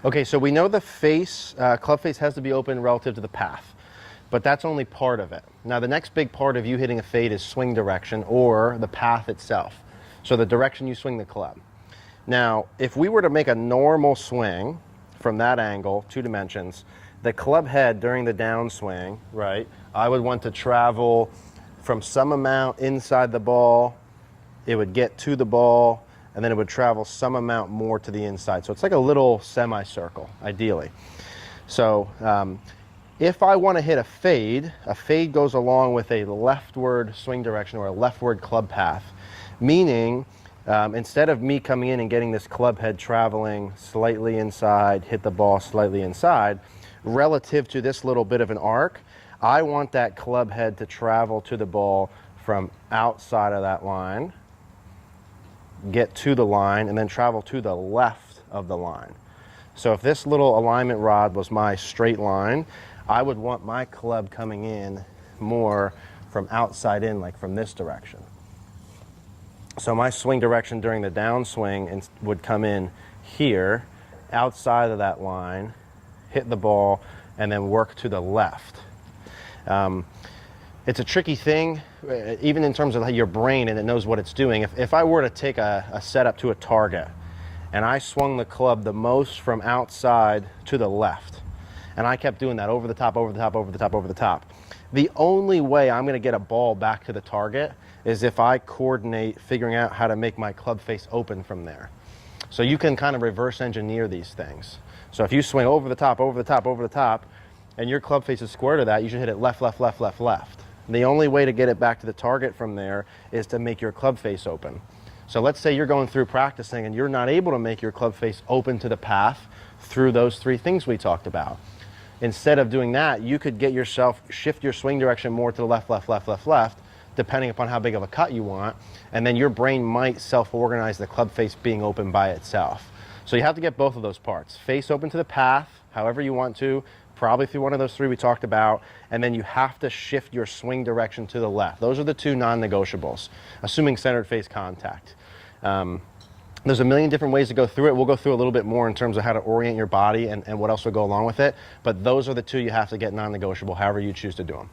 Okay, so we know the face, club face has to be open relative to the path, but that's only part of it. Now the next big part of you hitting a fade is swing direction or the path itself. So the direction you swing the club. Now, if we were to make a normal swing from that angle, 2 dimensions, the club head during the downswing, right, I would want to travel from some amount inside the ball, it would get to the ball, and then it would travel some amount more to the inside. So it's like a little semicircle, ideally. So if I want to hit a fade goes along with a leftward swing direction or a leftward club path, meaning instead of me coming in and getting this club head traveling slightly inside, hit the ball slightly inside, relative to this little bit of an arc, I want that club head to travel to the ball from outside of that line, get to the line, and then travel to the left of the line. So if this little alignment rod was my straight line, I would want my club coming in more from outside in, like from this direction. So my swing direction during the downswing would come in here, outside of that line, hit the ball, and then work to the left. It's a tricky thing, even in terms of your brain, and it knows what it's doing. If I were to take a setup to a target, and I swung the club the most from outside to the left, and I kept doing that over the top, over the top, over the top, over the top, the only way I'm going to get a ball back to the target is if I coordinate figuring out how to make my club face open from there. So you can kind of reverse engineer these things. So if you swing over the top, over the top, over the top, and your club face is square to that, you should hit it left, left, left, left, left. The only way to get it back to the target from there is to make your club face open. So let's say you're going through practicing and you're not able to make your club face open to the path through those 3 things we talked about. Instead of doing that, you could get yourself, shift your swing direction more to the left, left, left, left, left, depending upon how big of a cut you want, and then your brain might self-organize the club face being open by itself. So you have to get both of those parts. Face open to the path, however you want to, probably through one of those 3 we talked about, and then you have to shift your swing direction to the left. Those are the 2 non-negotiables, assuming centered face contact. There's a million different ways to go through it. We'll go through a little bit more in terms of how to orient your body and what else will go along with it, but those are the 2 you have to get non-negotiable, however you choose to do them.